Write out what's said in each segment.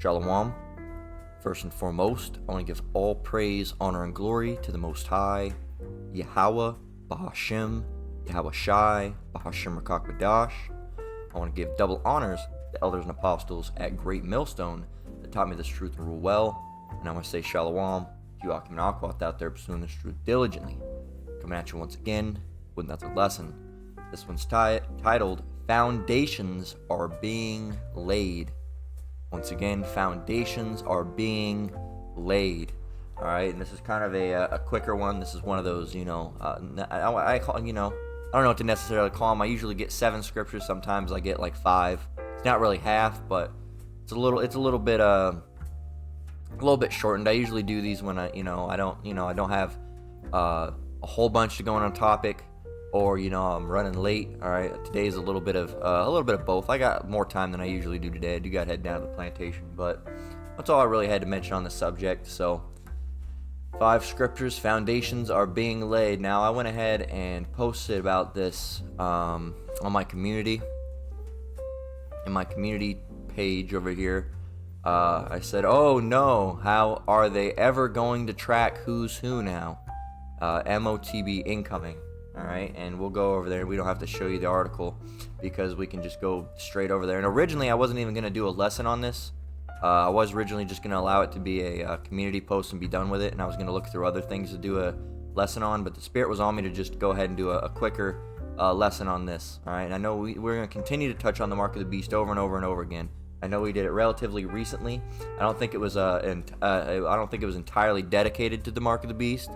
Shalom. First and foremost, I want to give all praise, honor, and glory to the Most High, Yahweh, Bahashem, Yahweh Shai, Bahashem Rakakbadash. I want to give double honors to the elders and apostles at Great Millstone that taught me this truth and rule well. And I want to say Shalom to you Akim and Aquat out there pursuing this truth diligently. Coming at you once again with another lesson. This one's titled, Foundations Are Being Laid. Once again, foundations are being laid. All right, and this is kind of a quicker one. This is one of those, I call, I don't know what to necessarily call them. I usually get 7 scriptures. Sometimes I get like 5. It's not really half, but it's a little bit shortened. I usually do these when I don't have a whole bunch to go on topic, or I'm running late. All right, today's a little bit of both. I got more time than I usually do today. I do got to head down to the plantation, but that's all I really had to mention on the subject. So 5 scriptures, foundations are being laid. Now I went ahead and posted about this on my community, in my community page over here. I said, oh no, how are they ever going to track who's who now? MOTB incoming. All right, and we'll go over there. We don't have to show you the article because we can just go straight over there. And originally, I wasn't even going to do a lesson on this. I was originally just going to allow it to be a community post and be done with it. And I was going to look through other things to do a lesson on. But the Spirit was on me to just go ahead and do a quicker lesson on this. All right, and I know we're going to continue to touch on the mark of the beast over and over and over again. I know we did it relatively recently. I don't think it was entirely dedicated to the mark of the beast.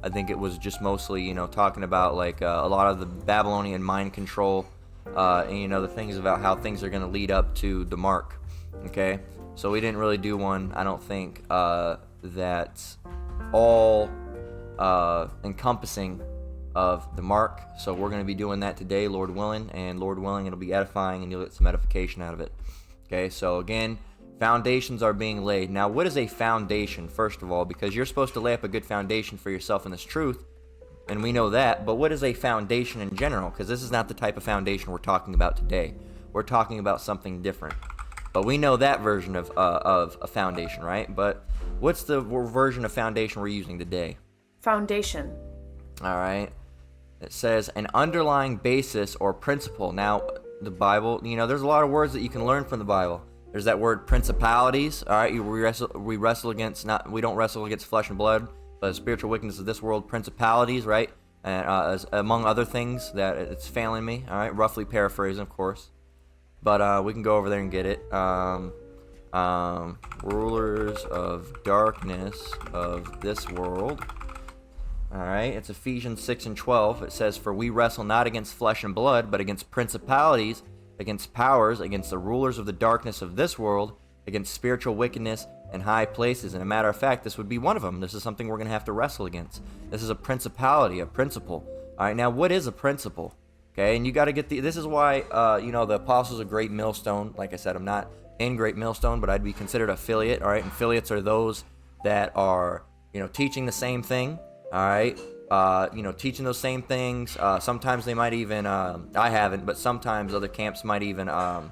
I think it was just mostly, talking about like a lot of the Babylonian mind control, and the things about how things are going to lead up to the mark. Okay, so we didn't really do one. I don't think that's all encompassing of the mark. So we're going to be doing that today, Lord willing, and Lord willing, it'll be edifying, and you'll get some edification out of it. Okay, so again, foundations are being laid. Now, what is a foundation, first of all? Because you're supposed to lay up a good foundation for yourself in this truth, and we know that. But what is a foundation in general? Because this is not the type of foundation we're talking about today. We're talking about something different. But we know that version of a foundation, right? But what's the version of foundation we're using today? Foundation. All right. It says an underlying basis or principle. Now, the Bible, there's a lot of words that you can learn from the Bible. There's that word principalities. All right, we don't wrestle against flesh and blood, but the spiritual wickedness of this world, principalities, right? And among other things that it's failing me. All right, roughly paraphrasing, of course, but we can go over there and get it. Rulers of darkness of this world. All right, it's Ephesians 6:12. It says, "For we wrestle not against flesh and blood, but against principalities, against powers, against the rulers of the darkness of this world, against spiritual wickedness in high places." And a matter of fact, this would be one of them. This is something we're going to have to wrestle against. This is a principality, a principle. All right, now what is a principle? Okay, and you got to get this is why, the apostles of Great Millstone, like I said, I'm not in Great Millstone, but I'd be considered affiliate. All right, and affiliates are those that are, teaching the same thing. All right. Teaching those same things. Sometimes they might even, I haven't, but sometimes other camps might even, go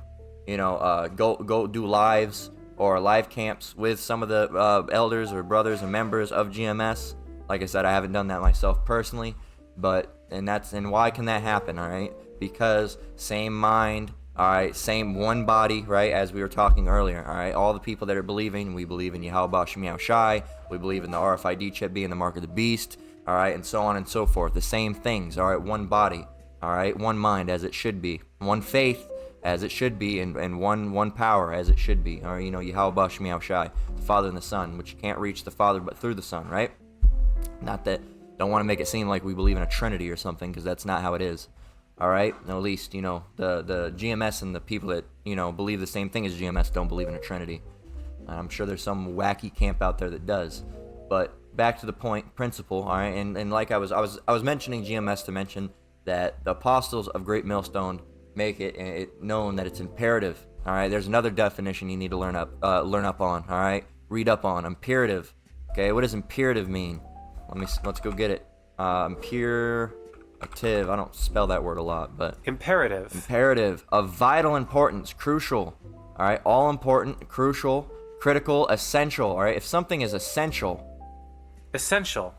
do lives or live camps with some of the elders or brothers and members of GMS. Like I said, I haven't done that myself personally, and why can that happen? All right, because same mind. All right, same one body, right? As we were talking earlier. All right, all the people that are believing, we believe in Yahweh Bahashem Yahweh Shai. We believe in the RFID chip being the mark of the beast. All right, and so on and so forth. The same things. All right, one body. All right, one mind as it should be. One faith as it should be, and one power as it should be. All right, Yahweh Bahashem Yahweh Shai, the Father and the Son, which you can't reach the Father but through the Son, right? Not that, don't want to make it seem like we believe in a Trinity or something, because that's not how it is. All right, at least, the GMS and the people that, believe the same thing as GMS don't believe in a Trinity. I'm sure there's some wacky camp out there that does. But back to the point, principle, all right, and like I was mentioning GMS to mention that the apostles of Great Millstone make it known that it's imperative. All right, there's another definition you need to learn up on. All right, read up on imperative. Okay, what does imperative mean? Let's go get it. Imperative. I don't spell that word a lot, but imperative. Imperative of vital importance, crucial. All right, all important, crucial, critical, essential. All right, if something is essential, Essential.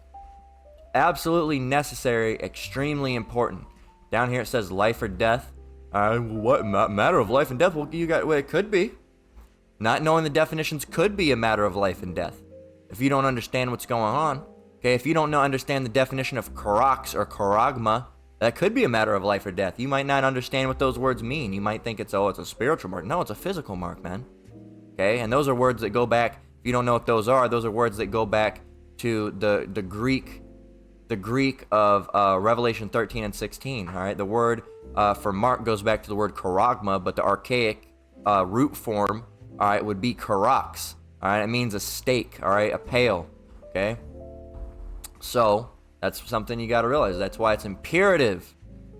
absolutely necessary, extremely important. Down here it says life or death. What matter of life and death? Well, it could be. Not knowing the definitions could be a matter of life and death. If you don't understand what's going on, okay, if you don't understand the definition of karox or karagma, that could be a matter of life or death. You might not understand what those words mean. You might think it's a spiritual mark. No, it's a physical mark, man. Okay, and those are words that go back. If you don't know what those are words that go back to the Greek of Revelation 13 and 16. All right, the word for mark goes back to the word karagma, but the archaic root form, all right, would be karox. All right, it means a stake. All right, a pail. Okay, so that's something you got to realize. That's why it's imperative.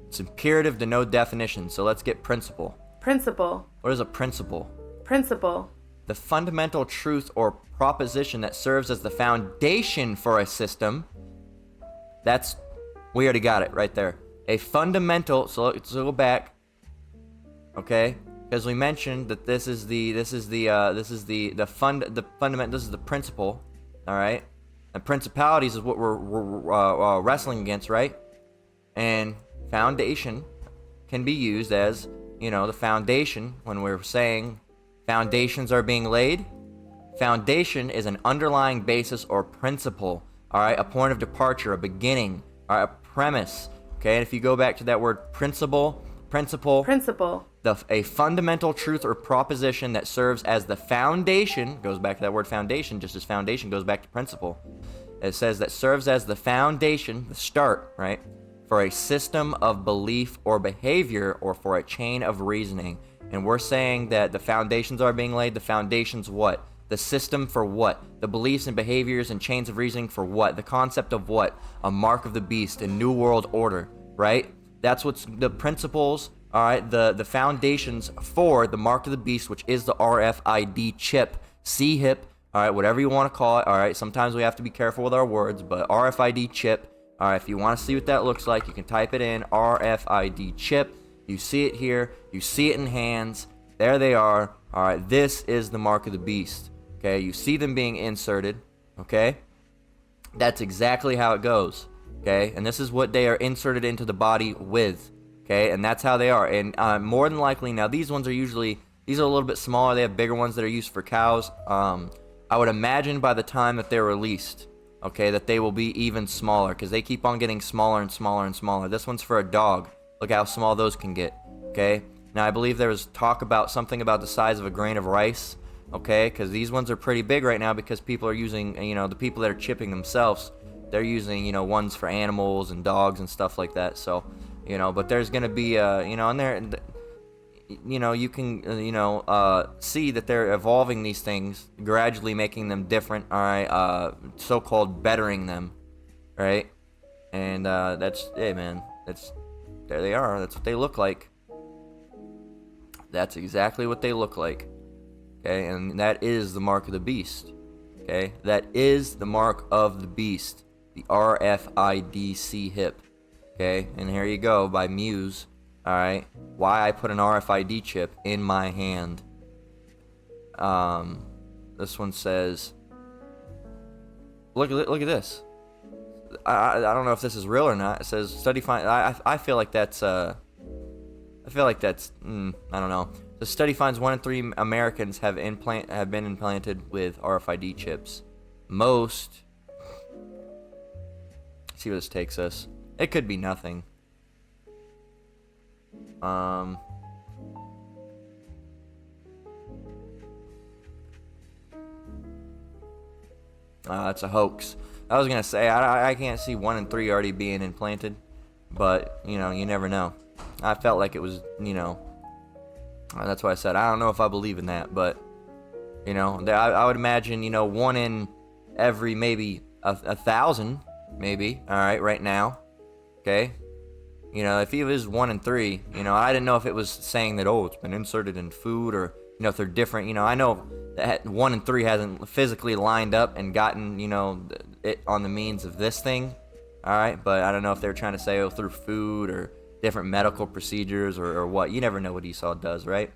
It's imperative to know definitions. So let's get principle. Principle. What is a principle? Principle. The fundamental truth or proposition that serves as the foundation for a system. We already got it right there. A fundamental. So let's go back. Okay, because we mentioned that this is the fundament. This is the principle. All right, and principalities is what we're wrestling against, right? And foundation can be used as the foundation when we're saying foundations are being laid. Foundation is an underlying basis or principle. All right, a point of departure, a beginning, all right, a premise. Okay, and if you go back to that word principle, a fundamental truth or proposition that serves as the foundation, goes back to that word foundation, just as foundation goes back to principle. It says that serves as the foundation, the start, right, for a system of belief or behavior or for a chain of reasoning. And we're saying that the foundations are being laid. The foundations what? The system for what? The beliefs and behaviors and chains of reasoning for what? The concept of what? A mark of the beast, a new world order, right? That's what's the principles, all right, the foundations for the mark of the beast, which is the RFID chip, C-HIP, all right, whatever you want to call it, all right? Sometimes we have to be careful with our words, but RFID chip, all right, if you want to see what that looks like, you can type it in, RFID chip. You see it here, you see it in hands, there they are, all right, this is the mark of the beast. Okay, you see them being inserted, okay? That's exactly how it goes, okay? And this is what they are inserted into the body with, okay? And that's how they are. And more than likely, now these ones are a little bit smaller. They have bigger ones that are used for cows. I would imagine by the time that they're released, okay, that they will be even smaller because they keep on getting smaller and smaller and smaller. This one's for a dog. Look how small those can get, okay? Now, I believe there was talk about something about the size of a grain of rice. Okay, because these ones are pretty big right now because people are using, the people that are chipping themselves, they're using, ones for animals and dogs and stuff like that. So, but there's going to be, and there, you can, see that they're evolving these things, gradually making them different, all right, so-called bettering them, right? And hey, man, there they are. That's what they look like. That's exactly what they look like. Okay, and that is the mark of the beast. Okay, that is the mark of the beast, the RFID C-HIP. Okay, and here you go by Muse. All right, why I put an RFID chip in my hand. This one says, look at this. I don't know if this is real or not. It says study find. I feel like that's I don't know. The study finds 1 in 3 Americans have been implanted with RFID chips. Most. See where this takes us. It could be nothing. It's a hoax. I was gonna say I can't see 1 in 3 already being implanted, but you never know. I felt like it was that's why I said I don't know if I believe in that, but I would imagine 1 in every maybe a 1,000 maybe. All right now, okay. If it was 1 in 3, I didn't know if it was saying that it's been inserted in food or if they're different. I know that 1 in 3 hasn't physically lined up and gotten it on the means of this thing. All right, but I don't know if they're trying to say through food or different medical procedures or what. You never know what Esau does, right?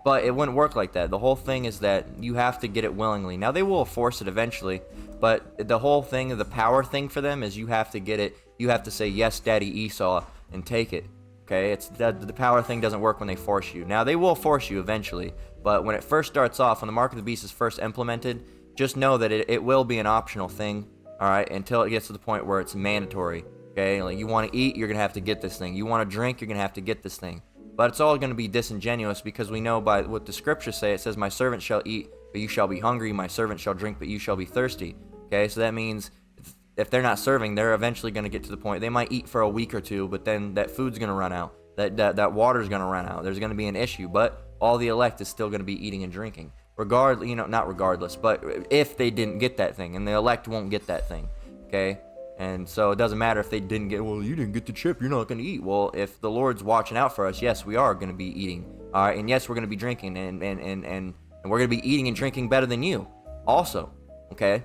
But it wouldn't work like that. The whole thing is that you have to get it willingly. Now, they will force it eventually, but the whole thing, the power thing for them is you have to get it. You have to say, yes, Daddy Esau, and take it. Okay? It's the power thing doesn't work when they force you. Now, they will force you eventually, but when it first starts off, when the Mark of the Beast is first implemented, just know that it will be an optional thing, all right, until it gets to the point where it's mandatory. Okay? Like, you want to eat, you're going to have to get this thing. You want to drink, you're going to have to get this thing. But it's all going to be disingenuous because we know by what the scriptures say, it says, my servant shall eat, but you shall be hungry. My servant shall drink, but you shall be thirsty. Okay, so that means if they're not serving, they're eventually going to get to the point. They might eat for a week or two, but then that food's going to run out. That water's going to run out. There's going to be an issue, but all the elect is still going to be eating and drinking. Not regardless, but if they didn't get that thing, and the elect won't get that thing. Okay? And so it doesn't matter if they didn't get, well, you didn't get the chip, you're not going to eat. Well, if the Lord's watching out for us, yes, we are going to be eating. All right, and yes, we're going to be drinking, and we're going to be eating and drinking better than you also. Okay?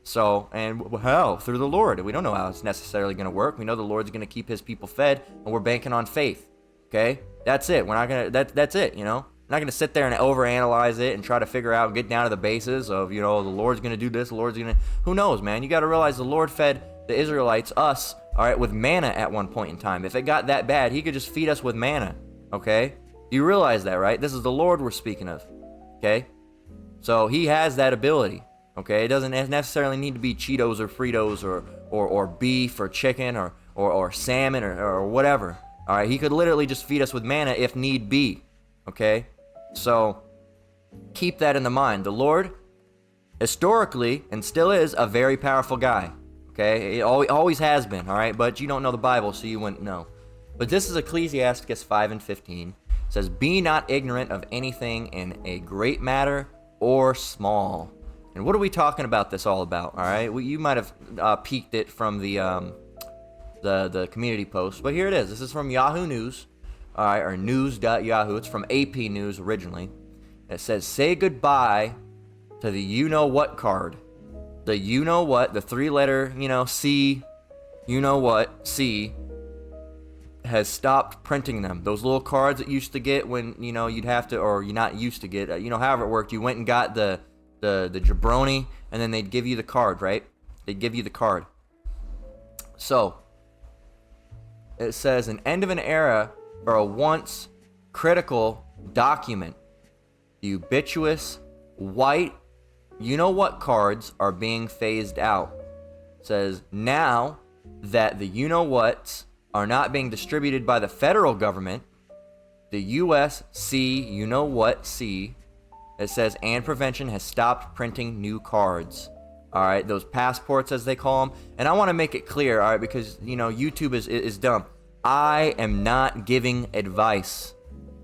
So, and how? Through the Lord. We don't know how it's necessarily going to work. We know the Lord's going to keep his people fed, and we're banking on faith. Okay? That's it. We're not going to, that's it, you know? I'm not going to sit there and overanalyze it and try to figure out, get down to the basis of, you know, the Lord's going to do this, the Lord's going to, who knows, man? You got to realize the Lord fed the Israelites, us, all right, with manna at one point in time. If it got that bad, he could just feed us with manna, okay? You realize that, right? This is the Lord we're speaking of, okay? So he has that ability, okay? It doesn't necessarily need to be Cheetos or Fritos or beef or chicken or salmon or whatever, all right? He could literally just feed us with manna if need be, okay? So keep that in the mind. The Lord, historically, and still is, a very powerful guy. Okay, it always has been, all right? But you don't know the Bible, so you wouldn't know. But this is Ecclesiasticus 5:15. It says, be not ignorant of anything in a great matter or small. And what are we talking about this all about, all right? Well, you might have peeked it from the community post, but here it is. This is from Yahoo News, all right, or news.yahoo. It's from AP News originally. It says, say goodbye to the you-know-what card. The you-know-what, the three-letter, C, you-know-what, C, has stopped printing them. Those little cards that you used to get when, you'd have to, or you're not used to get, however it worked, you went and got the jabroni, and then they'd give you the card, right? They'd give you the card. So, it says, an end of an era for a once critical document. The ubiquitous white you-know-what cards are being phased out. It says, now that the you-know-whats are not being distributed by the federal government, the USC you-know-what C, it says, and prevention has stopped printing new cards. All right, those passports as they call them. And I want to make it clear, all right, because, YouTube is dumb. I am not giving advice.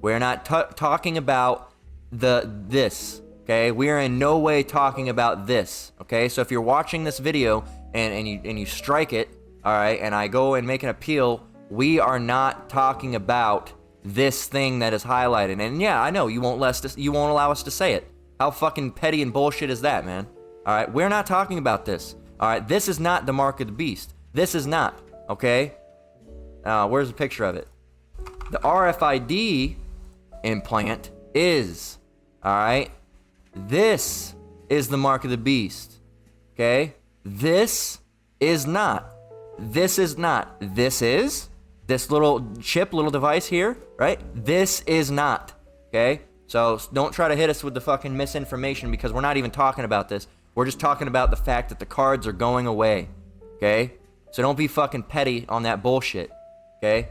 We're not talking about this. Okay, we are in no way talking about this. Okay, so if you're watching this video and you strike it, all right, and I go and make an appeal, we are not talking about this thing that is highlighted. And yeah, I know you won't allow us to say it. How fucking petty and bullshit is that, man? All right, we're not talking about this. All right, this is not the Mark of the Beast. This is not. Okay, where's the picture of it? The RFID implant is. All right. This is the Mark of the Beast, okay? This is not. This is not. This is. This little chip, little device here, right? This is not, okay? So don't try to hit us with the fucking misinformation because we're not even talking about this. We're just talking about the fact that the cards are going away, okay? So don't be fucking petty on that bullshit, okay?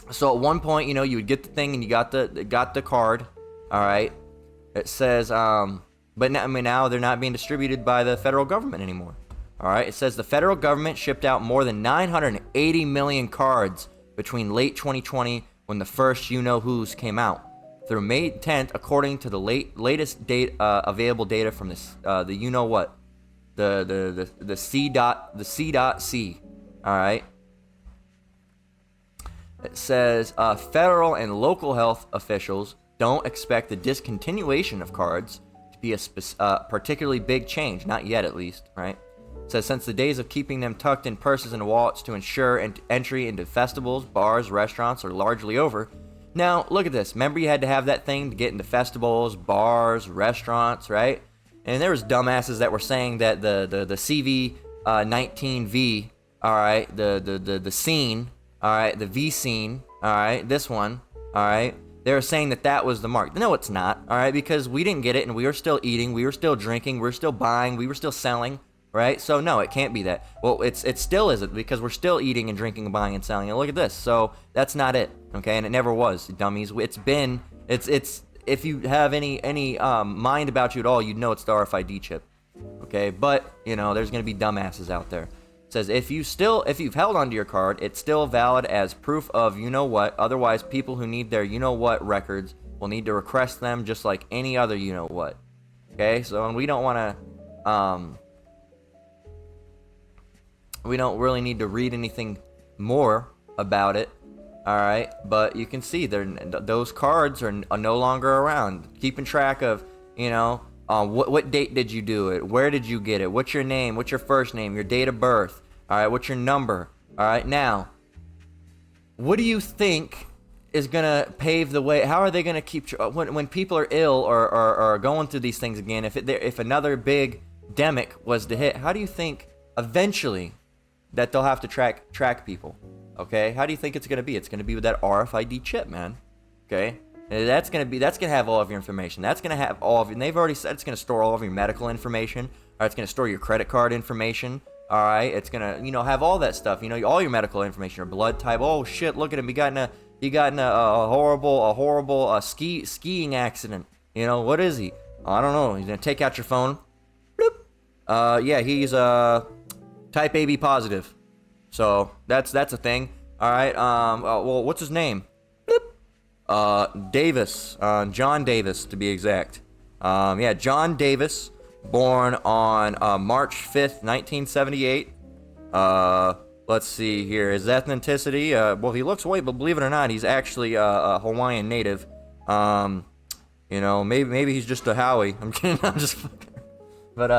So at one point, you would get the thing and you got the card, all right? It says, but now they're not being distributed by the federal government anymore. All right. It says the federal government shipped out more than 980 million cards between late 2020 when the first you-know-whos came out through May 10th, according to the latest available data from this the you-know-what, the C.C. All right. It says federal and local health officials don't expect the discontinuation of cards to be a particularly big change, not yet at least, right? It says since the days of keeping them tucked in purses and wallets to ensure entry into festivals, bars, restaurants are largely over, Now, look at this. Remember you had to have that thing to get into festivals, bars, restaurants, right? And there was dumbasses that were saying that the CV19V, all right, the scene, all right, the V scene, all right, this one, all right, they were saying that was the mark. No, it's not, all right, because we didn't get it, and we were still eating, we were still drinking, we were still buying, we were still selling, right? So no, it can't be that. Well, it still isn't, because we're still eating and drinking and buying and selling. And look at this. So that's not it, okay? And it never was, dummies. It's if you have any mind about you at all, you'd know it's the RFID chip, okay? But there's gonna be dumbasses out there. It says if you've held onto your card, it's still valid as proof of what. Otherwise, people who need their what records will need to request them just like any other what. Okay, so and we don't want to we don't really need to read anything more about it, all right? But you can see those cards are no longer around. Keeping track of, what date did you do it? Where did you get it? What's your name? What's your first name? Your date of birth? All right, what's your number? All right, now, what do you think is gonna pave the way? How are they gonna keep when people are ill or going through these things again? If another big demic was to hit, how do you think eventually that they'll have to track people? Okay, how do you think it's gonna be? It's gonna be with that RFID chip, man. Okay, and that's gonna have all of your information. That's gonna have all of. And they've already said it's gonna store all of your medical information. Or it's gonna store your credit card information. All right, it's gonna have all that stuff. All your medical information, your blood type. Oh shit, look at him. He got in a horrible skiing accident. What is he? I don't know. He's gonna take out your phone. Bloop. Yeah, he's type AB positive. So that's a thing. All right. Well, what's his name? Bloop. Davis. John Davis to be exact. Yeah, John Davis, born on March 5th, 1978. Let's see here. His ethnicity. Well, he looks white, but believe it or not, he's actually a Hawaiian native. Maybe he's just a Howie. I'm kidding. I'm just fucking. But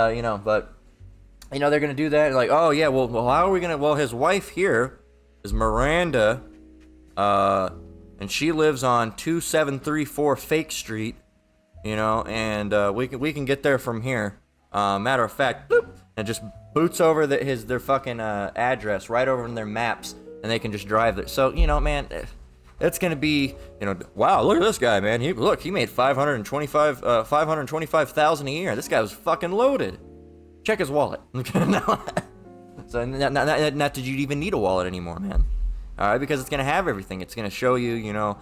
they're gonna do that. Like, oh yeah, well, how are we gonna? Well, his wife here is Miranda, and she lives on 2734 Fake Street. And we can get there from here. Matter of fact, boop, and just boots over their fucking address right over in their maps, and they can just drive there. So man, it's gonna be wow, look at this guy, man. He made $525,000 a year. This guy was fucking loaded. Check his wallet. So not that you even need a wallet anymore, man. All right, because it's gonna have everything. It's gonna show you, your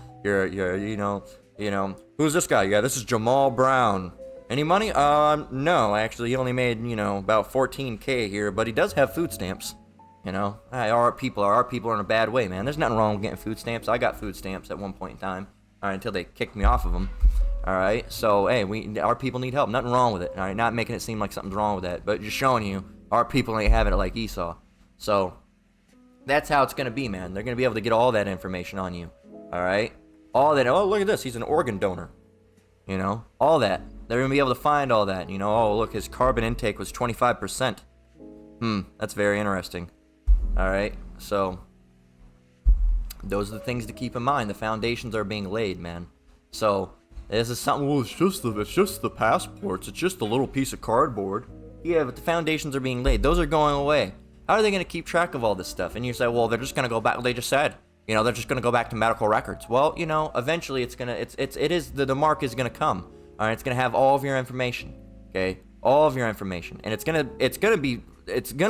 who's this guy? Yeah, this is Jamal Brown. Any money? No, actually, he only made about 14K here, but he does have food stamps. Our people are in a bad way, man. There's nothing wrong with getting food stamps. I got food stamps at one point in time, all right, until they kicked me off of them. All right, so hey, our people need help. Nothing wrong with it. All right, not making it seem like something's wrong with that, but just showing you our people ain't having it like Esau. So that's how it's gonna be, man. They're gonna be able to get all that information on you. All right, all that. Oh, look at this. He's an organ donor. All that. They're gonna be able to find all that. Oh, look, his carbon intake was 25%. That's very interesting. All right, so those are the things to keep in mind. The foundations are being laid, man. So this is something. Well, it's just the passports. It's just a little piece of cardboard. Yeah, but the foundations are being laid. Those are going away. How are they going to keep track of all this stuff? And you say, well, they're just going to go back. They just said, they're just going to go back to medical records. Well, eventually the mark is going to come. All right, it's going to have all of your information. Okay, all of your information, and it's going to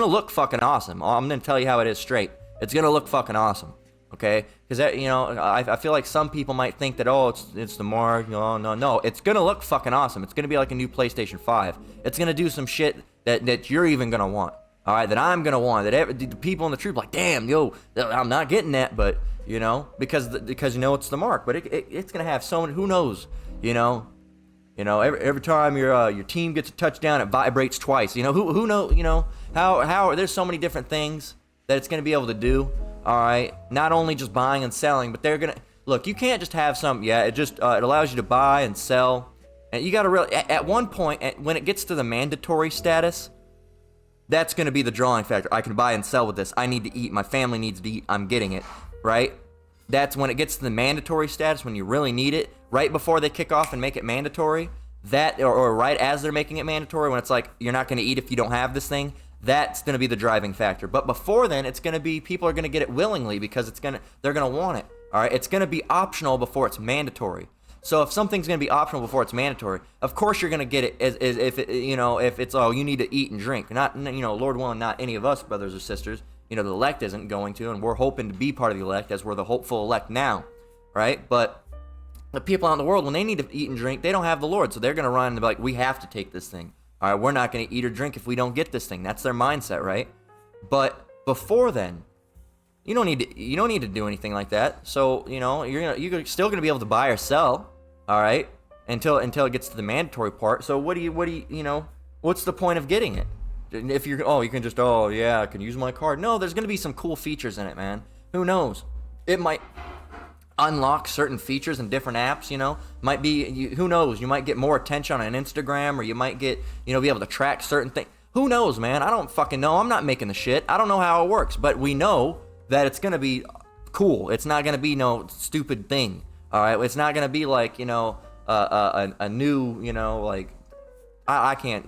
look fucking awesome. I'm going to tell you how it is straight. It's going to look fucking awesome. Okay, because I feel like some people might think that it's the mark. No, it's gonna look fucking awesome. It's gonna be like a new PlayStation 5. It's gonna do some shit that you're even gonna want. All right, that I'm gonna want. That the people in the troop like, damn, I'm not getting that, but because it's the mark. But it's gonna have so many. Who knows? Every time your team gets a touchdown, it vibrates twice. Who knows? How there's so many different things that it's gonna be able to do. All right, not only just buying and selling, but they're gonna look. You can't just have some. Yeah, it just it allows you to buy and sell, and you gotta really. At one point, when it gets to the mandatory status, that's gonna be the drawing factor. I can buy and sell with this. I need to eat. My family needs to eat. I'm getting it, right? that's when it gets to the mandatory status, when you really need it, right before they kick off and make it mandatory, that or right as they're making it mandatory, when it's like you're not going to eat if you don't have this thing, that's going to be the driving factor. But before then, it's going to be people are going to get it willingly because they're going to want it. All right, it's going to be optional before it's mandatory. So if something's going to be optional before it's mandatory, of course you're going to get it as if it, if it's you need to eat and drink. Not Lord willing, not any of us brothers or sisters. The elect isn't going to, and we're hoping to be part of the elect as we're the hopeful elect now, right? But the people out in the world, when they need to eat and drink, they don't have the Lord, so they're going to run and be like, we have to take this thing. All right, we're not going to eat or drink if we don't get this thing. That's their mindset, right? But before then, you don't need to do anything like that. So you're still going to be able to buy or sell, all right, until it gets to the mandatory part. So what's the point of getting it? If you can just I can use my card. No, there's going to be some cool features in it, man. Who knows? It might unlock certain features in different apps, might be, who knows, you might get more attention on Instagram, or you might get, be able to track certain things. Who knows, man? I don't fucking know. I'm not making the shit. I don't know how it works, but we know that it's going to be cool. It's not going to be no stupid thing. All right. It's not going to be like, a new, like, I can't,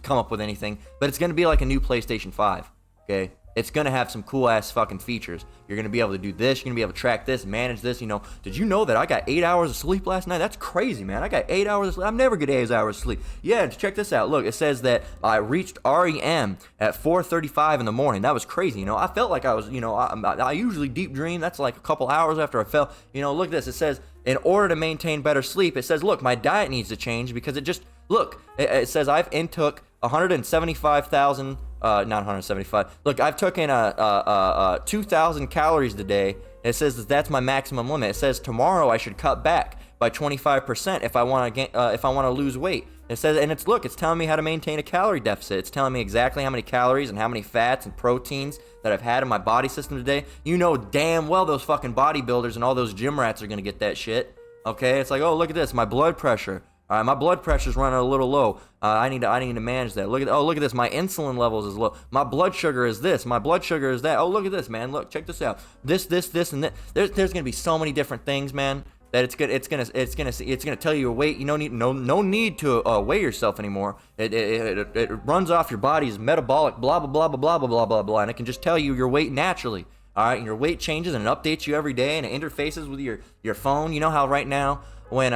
come up with anything, but it's going to be like a new PlayStation 5. Okay. It's going to have some cool ass fucking features. You're going to be able to do this. You're going to be able to track this, manage this. Did you know that I got 8 hours of sleep last night? That's crazy, man. I got 8 hours of sleep. I never get 8 hours of sleep. Yeah, check this out. Look, it says that I reached REM at 4:35 in the morning. That was crazy. I felt like I was, I usually deep dream. That's like a couple hours after I fell. Look at this. It says, in order to maintain better sleep, it says, look, my diet needs to change because it says I've intook 175,000, not 175. Look, I've taken 2,000 calories today. It says that's my maximum limit. It says tomorrow I should cut back by 25% if I want to lose weight. It says, and it's telling me how to maintain a calorie deficit. It's telling me exactly how many calories and how many fats and proteins that I've had in my body system today. You know damn well those fucking bodybuilders and all those gym rats are gonna get that shit. Okay, it's like, oh, look at this, my blood pressure. All right, my blood pressure's running a little low. I need to manage that. Look at this. My insulin levels is low. My blood sugar is this. My blood sugar is that. Oh, look at this, man. Look, check this out. This, and that. There's gonna be so many different things, man, that it's gonna tell you your weight. You don't need no need to weigh yourself anymore. It runs off your body's metabolic blah blah blah blah blah blah blah blah blah, and it can just tell you your weight naturally. All right, and your weight changes and it updates you every day, and it interfaces with your phone. You know how right now when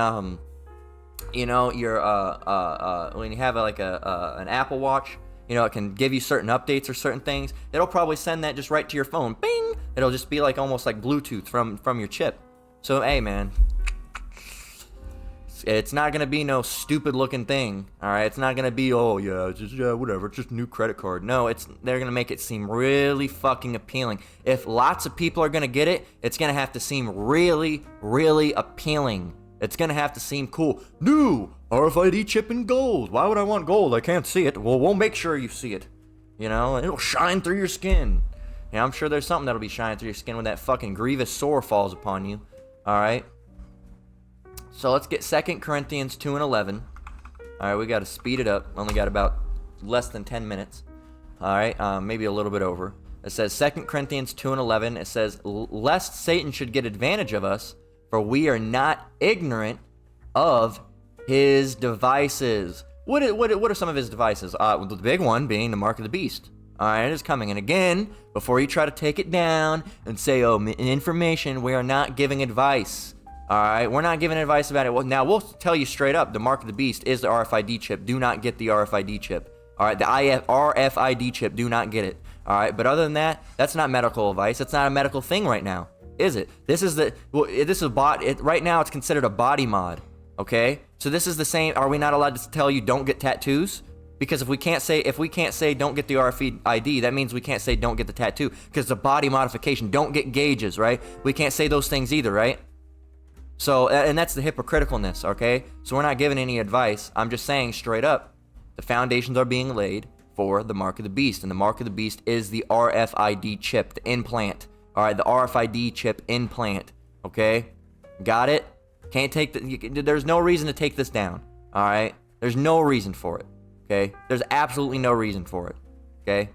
when you have an Apple Watch, it can give you certain updates or certain things. It'll probably send that just right to your phone. Bing! It'll just be like almost like Bluetooth from your chip. So hey, man, it's not gonna be no stupid looking thing. All right, it's not gonna be whatever. It's just a new credit card. No, they're gonna make it seem really fucking appealing. If lots of people are gonna get it, it's gonna have to seem really, really appealing. It's going to have to seem cool. New RFID chip in gold. Why would I want gold? I can't see it. Well, we'll make sure you see it. It'll shine through your skin. Yeah, I'm sure there's something that'll be shining through your skin when that fucking grievous sore falls upon you. All right. So let's get 2 Corinthians 2 and 11. All right, we got to speed it up. Only got about less than 10 minutes. All right, maybe a little bit over. It says 2 Corinthians 2 and 11. It says, lest Satan should get advantage of us, for we are not ignorant of his devices. What are some of his devices? The big one being the mark of the beast. All right, it is coming. And again, before you try to take it down and say, information, we are not giving advice. All right, we're not giving advice about it. Well, now we'll tell you straight up, the mark of the beast is the RFID chip. Do not get the RFID chip. All right, the RFID chip, do not get it. All right, but other than that, that's not medical advice. It's not a medical thing right now. Is it? This is right now it's considered a body mod, okay? So this is the same. Are we not allowed to tell you don't get tattoos? Because if we can't say don't get the RFID, that means we can't say don't get the tattoo because it's a body modification. Don't get gauges, right? We can't say those things either, right? So, and that's the hypocriticalness, okay? So we're not giving any advice. I'm just saying straight up, the foundations are being laid for the mark of the beast, and the mark of the beast is the RFID chip, the implant. All right, the RFID chip implant, okay? Got it? Can't take there's no reason to take this down, all right? There's no reason for it, okay? There's absolutely no reason for it, okay?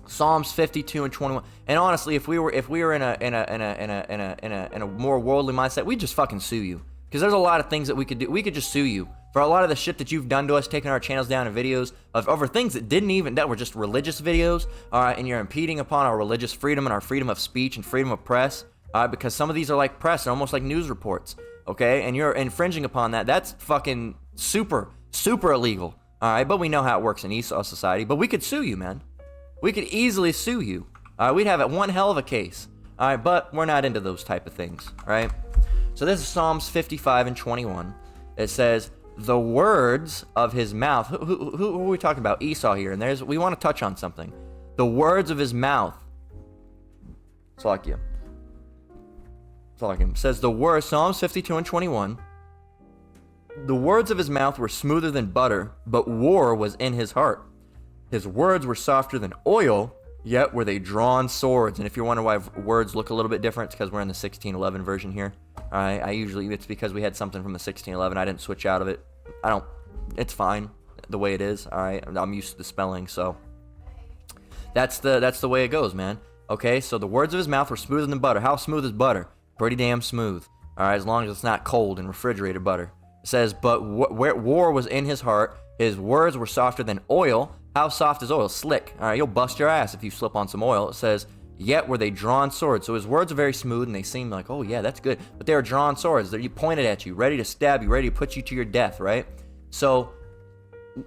Psalms 52 and 21. And honestly, if we were in a more worldly mindset, we'd just fucking sue you. Because there's a lot of things that we could do. We could just sue you for a lot of the shit that you've done to us, taking our channels down in videos over things that were just religious videos. All right, and you're impeding upon our religious freedom and our freedom of speech and freedom of press. All right, because some of these are like press, they're almost like news reports. Okay, and you're infringing upon that. That's fucking super illegal. All right, but we know how it works in Esau society. But we could sue you, man. We could easily sue you. All right, we'd have one hell of a case. All right, but we're not into those type of things, right? So this is Psalms 55 and 21. It says, the words of his mouth. Who are we talking about? Esau here. And we want to touch on something. The words of his mouth. Salakia. It says the words, Psalms 52 and 21. The words of his mouth were smoother than butter, but war was in his heart. His words were softer than oil, yet were they drawn swords. And if you're wondering why words look a little bit different, it's because we're in the 1611 version here. All right, it's because we had something from the 1611. I didn't switch out of it. It's fine the way it is. All right, I'm used to the spelling, so that's the way it goes, man. Okay, so the words of his mouth were smoother than butter. How smooth is butter? Pretty damn smooth. All right, as long as it's not cold and refrigerated butter. It says, but where war was in his heart, his words were softer than oil. How soft is oil? Slick. All right, you'll bust your ass if you slip on some oil. It says, yet were they drawn swords. So his words are very smooth and they seem like, oh yeah, that's good. But they are drawn swords. They're pointed at you, ready to stab you, ready to put you to your death, right? So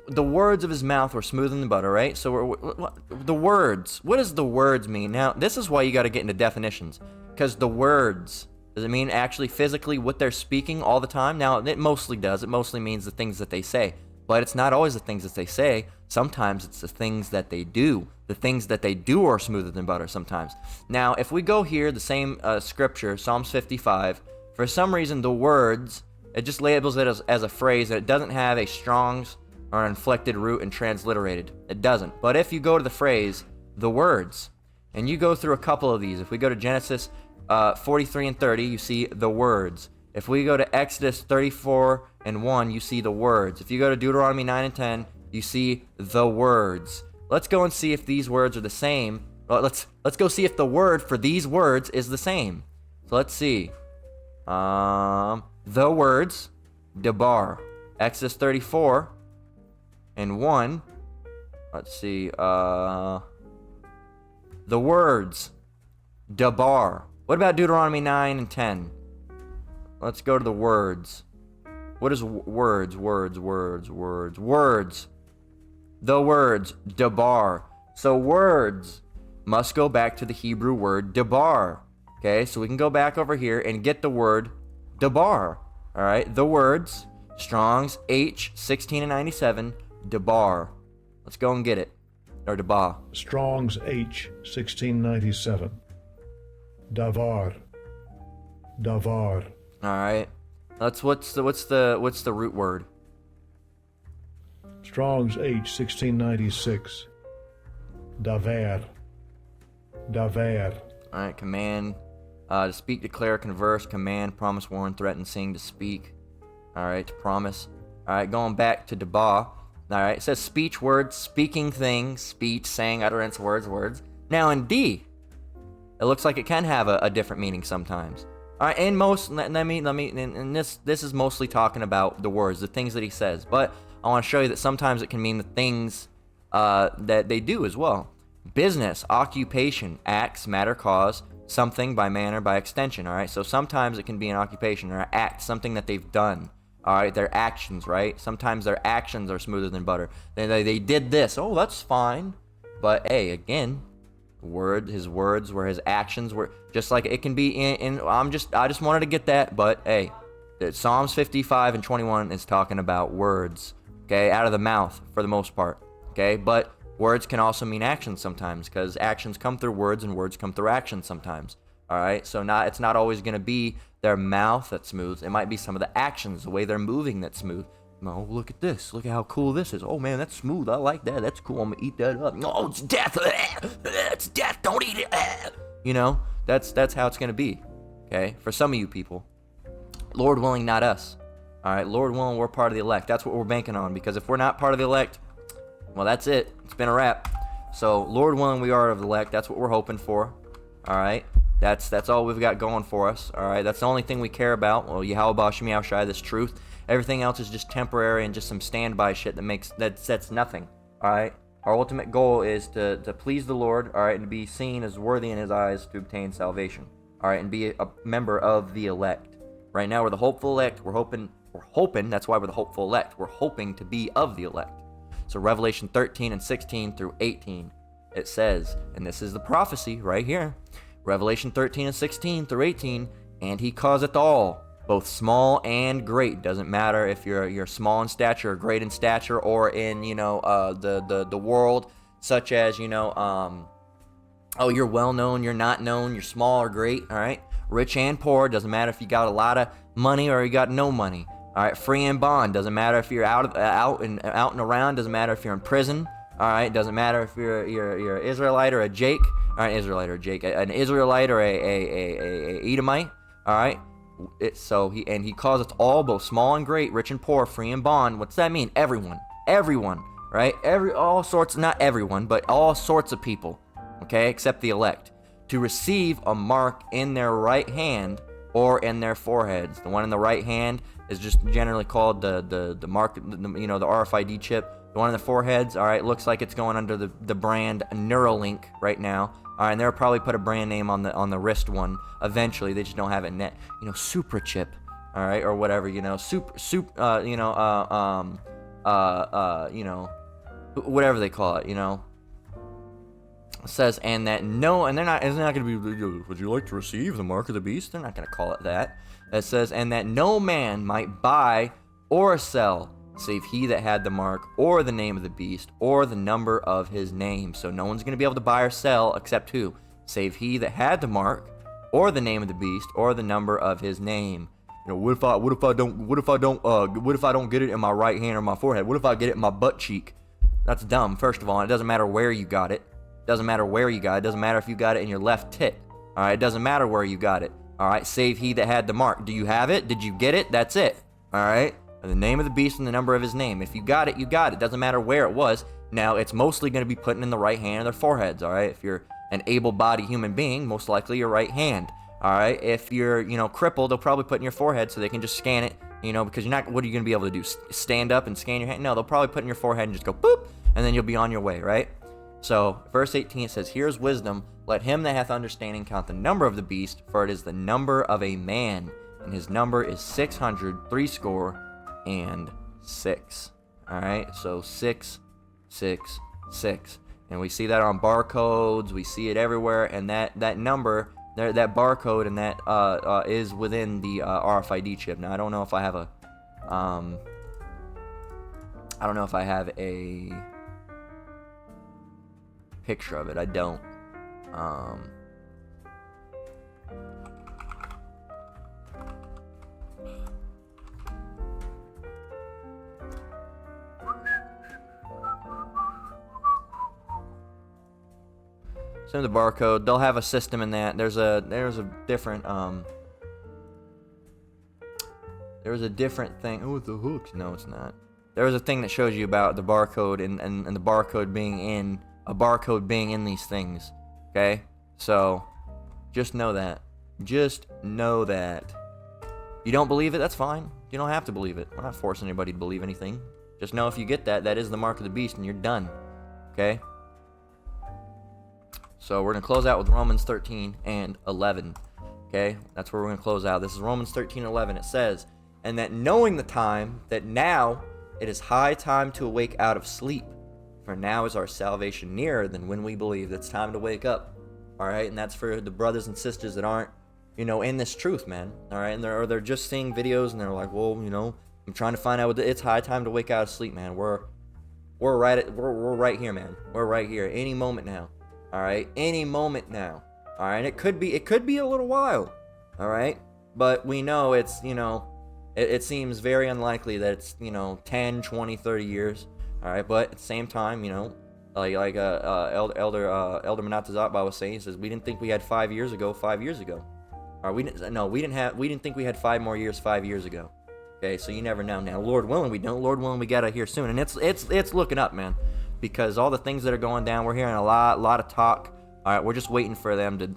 the words of his mouth were smoother than butter, right? So the words, what does the words mean? Now, this is why you got to get into definitions. Because the words, does it mean actually physically what they're speaking all the time? Now, it mostly does. It mostly means the things that they say. But it's not always the things that they say. Sometimes it's the things that they do. The things that they do are smoother than butter sometimes. Now, if we go here, the same scripture, Psalms 55, for some reason the words, it just labels it as a phrase, and it doesn't have a Strong's or an inflected root and transliterated. It doesn't. But if you go to the phrase, the words, and you go through a couple of these, if we go to Genesis 43 and 30, you see the words. If we go to Exodus 34 and 1, you see the words. If you go to Deuteronomy 9 and 10, you see the words. Let's go and see if these words are the same. Well, let's go see if the word for these words is the same. So let's see. The words, debar. Exodus 34 and 1. Let's see. The words, debar. What about Deuteronomy 9 and 10? Let's go to the words. What is words? Words. The words, debar. So words must go back to the Hebrew word debar. Okay, so we can go back over here and get the word debar. All right, the words, Strong's H 16 and 97, debar. Let's go and get it. Or debar. Strong's H 1697. Davar. Davar. All right. What's the root word? Strong's H 1696. Davar. Davar. All right. Command. To speak, declare, converse, command, promise, warn, threaten, sing, to speak. All right. To promise. All right. Going back to debar. All right. It says speech, words, speaking things, speech, saying, utterance, words. Now in D, it looks like it can have a different meaning sometimes. All right, and this is mostly talking about the words, the things that he says. But I want to show you that sometimes it can mean the things that they do as well. Business, occupation, acts, matter, cause, something by manner, by extension. All right, so sometimes it can be an occupation or an act, something that they've done. All right, their actions, right? Sometimes their actions are smoother than butter. They did this. Oh, that's fine. But hey, again, his words were his actions were just like it can be in I just wanted to get that, but hey, Psalms 55 and 21 is talking about words, okay, out of the mouth for the most part, okay, but words can also mean actions sometimes, because actions come through words and words come through actions sometimes. All right, so it's not always going to be their mouth that's smooth. It might be some of the actions, the way they're moving that's smooth. Oh, look at this. Look at how cool this is. Oh, man, that's smooth. I like that. That's cool. I'm going to eat that up. No, it's death. It's death. Don't eat it. You know, that's how it's going to be, okay, for some of you people. Lord willing, not us. All right, Lord willing, we're part of the elect. That's what we're banking on, because if we're not part of the elect, well, that's it. It's been a wrap. So, Lord willing, we are of the elect. That's what we're hoping for. All right. That's all we've got going for us. All right. That's the only thing we care about. Well, Yahweh Bashem Yahushai, this truth. Everything else is just temporary and just some standby shit that sets nothing. All right. Our ultimate goal is to please the Lord. All right, and to be seen as worthy in His eyes to obtain salvation. All right, and be a member of the elect. Right now, we're the hopeful elect. We're hoping. That's why we're the hopeful elect. We're hoping to be of the elect. So Revelation 13 and 16 through 18, it says, and this is the prophecy right here. Revelation 13 and 16 through 18, and He causeth all, both small and great. Doesn't matter if you're small in stature or great in stature, or in the world, such as you're well known, you're not known, you're small or great. All right, rich and poor. Doesn't matter if you got a lot of money or you got no money. All right, free and bond. Doesn't matter if you're out and around. Doesn't matter if you're in prison. All right, doesn't matter if you're an Israelite or a Jake. All right, Israelite or Jake, an Israelite or a Edomite. All right. He causeth all, both small and great, rich and poor, free and bond. What's that mean? Everyone, right? All sorts, not everyone, but all sorts of people, okay, except the elect, to receive a mark in their right hand or in their foreheads. The one in the right hand is just generally called the mark, the RFID chip. The one in the foreheads, all right, looks like it's going under the brand Neuralink right now. All right, and they'll probably put a brand name on the wrist one eventually. They just don't have it net, Supra chip, all right, or whatever, whatever they call it, It says, and that no, and it's not going to be, would you like to receive the mark of the beast? They're not going to call it that. It says, and that no man might buy or sell, save he that had the mark, or the name of the beast, or the number of his name. So no one's going to be able to buy or sell except who? Save he that had the mark, or the name of the beast, or the number of his name. What if I don't get it in my right hand or my forehead? What if I get it in my butt cheek? That's dumb. First of all, it doesn't matter where you got it. Doesn't matter where you got it. Doesn't matter if you got it in your left tit. All right, it doesn't matter where you got it. All right, save he that had the mark. Do you have it? Did you get it? That's it. All right. The name of the beast and the number of his name. If you got it, you got it. Doesn't matter where it was. Now, it's mostly going to be putting in the right hand or their foreheads, all right? If you're an able-bodied human being, most likely your right hand, all right? If you're, crippled, they'll probably put in your forehead so they can just scan it, because you're not, what are you going to be able to do? Stand up and scan your hand? No, they'll probably put in your forehead and just go boop, and then you'll be on your way, right? So, verse 18 says, here's wisdom. Let him that hath understanding count the number of the beast, for it is the number of a man, and his number is 666. All right, so 666, and we see that on barcodes. We see it everywhere, and that number there, that barcode, and that is within the RFID chip. Now I don't know if I have a picture of it. I don't. Send the barcode. They'll have a system in that. There's a different thing. Oh, the hooks. No, it's not. There was a thing that shows you about the barcode and the barcode being in these things. Okay? So just know that. Just know that. You don't believe it, that's fine. You don't have to believe it. We're not forcing anybody to believe anything. Just know if you get that is the mark of the beast and you're done. Okay? So we're going to close out with Romans 13 and 11. Okay? That's where we're going to close out. This is Romans 13 and 11. It says, and that knowing the time, that now it is high time to awake out of sleep. For now is our salvation nearer than when we believed. It's time to wake up. All right? And that's for the brothers and sisters that aren't, in this truth, man. All right? And they're just seeing videos and they're like, well, I'm trying to find out it's high time to wake out of sleep, man. We're right here, man. We're right here. Any moment now. All right, any moment now. All right, it could be a little while. All right, but we know it's it seems very unlikely that it's 10, 20, 30 years. All right, but at the same time, like Elder Menatazatba was saying, he says we didn't think we had 5 years ago. 5 years ago. All right, we didn't think we had 5 more years 5 years ago. Okay, so you never know. Now, Lord willing, we don't. Lord willing, we got it here soon, and it's looking up, man. because all the things that are going down, we're hearing a lot of talk. All right, we're just waiting for them to,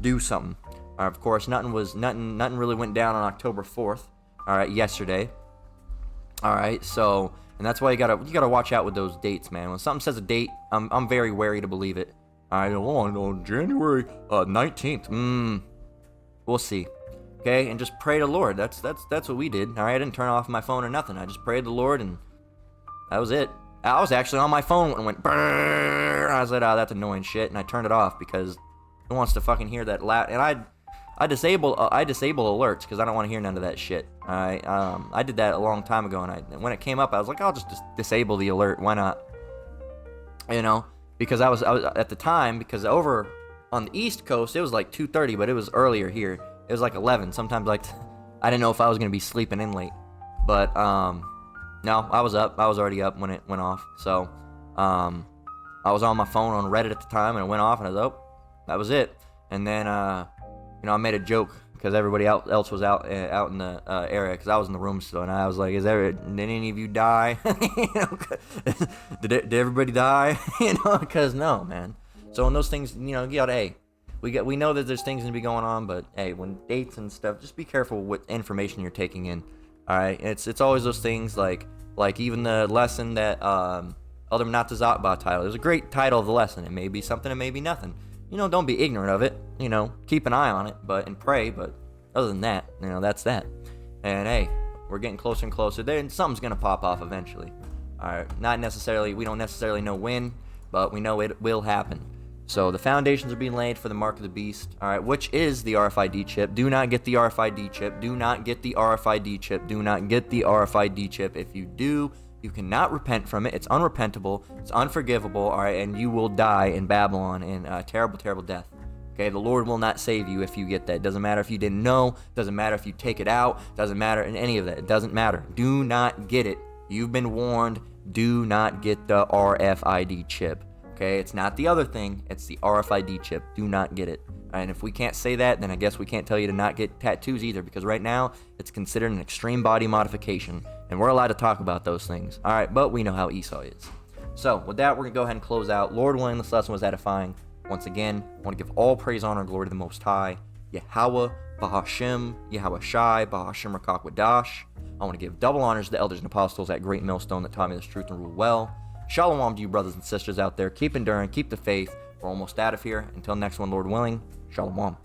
do something. All right, of course, nothing really went down on October 4th. All right, yesterday. All right, so, and that's why you gotta watch out with those dates, man. When something says a date, I'm very wary to believe it. All right, on January 19th. We'll see. Okay, and just pray to the Lord. That's what we did. All right, I didn't turn off my phone or nothing. I just prayed to the Lord, and that was it. I was actually on my phone when it went brrrr. I was like, oh, that's annoying shit, and I turned it off because who wants to fucking hear that loud? And I disable alerts because I don't want to hear none of that shit. All right, I did that a long time ago, and when it came up, I was like, I'll just disable the alert. Why not? Because I was at the time, because over on the East Coast it was like 2:30, but it was earlier here. It was like 11. Sometimes I didn't know if I was gonna be sleeping in late, but no, I was up. I was already up when it went off. So I was on my phone on Reddit at the time, and it went off, and I was that was it. And then I made a joke because everybody else was out in the area, because I was in the room still, and I was like, did any of you die? Did everybody die? Because no, man. So when those things, you gotta, hey, we know that there's things going to be going on, but hey, when dates and stuff, just be careful what information you're taking in. All right, it's always those things like even the lesson that Elder Natazatba title. It was a great title of the lesson. It may be something, it may be nothing. Don't be ignorant of it. Keep an eye on it, and pray. But other than that, that's that. And hey, we're getting closer and closer. There, something's gonna pop off eventually. All right, we don't necessarily know when, but we know it will happen. So the foundations are being laid for the Mark of the Beast, all right, which is the RFID chip. Do not get the RFID chip. Do not get the RFID chip. Do not get the RFID chip. If you do, you cannot repent from it. It's unrepentable. It's unforgivable, all right, and you will die in Babylon in a terrible, terrible death. Okay, the Lord will not save you if you get that. It doesn't matter if you didn't know. It doesn't matter if you take it out. It doesn't matter in any of that. It doesn't matter. Do not get it. You've been warned. Do not get the RFID chip. Okay, it's not the other thing, it's the RFID chip. Do not get it. And if we can't say that, then I guess we can't tell you to not get tattoos either, because right now it's considered an extreme body modification, and we're allowed to talk about those things. All right, but we know how Esau is. So with that, we're gonna go ahead and close out. Lord willing, this lesson was edifying. Once again, I want to give all praise, honor, and glory to the Most High, Yahweh, Bahashem, Yahweh Shai, Bahashem Rakakwadash. I want to give double honors to the elders and apostles at Great Millstone that taught me this truth and rule well. Shalom to you brothers and sisters out there. Keep enduring, keep the faith. We're almost out of here. Until next one, Lord willing, Shalom.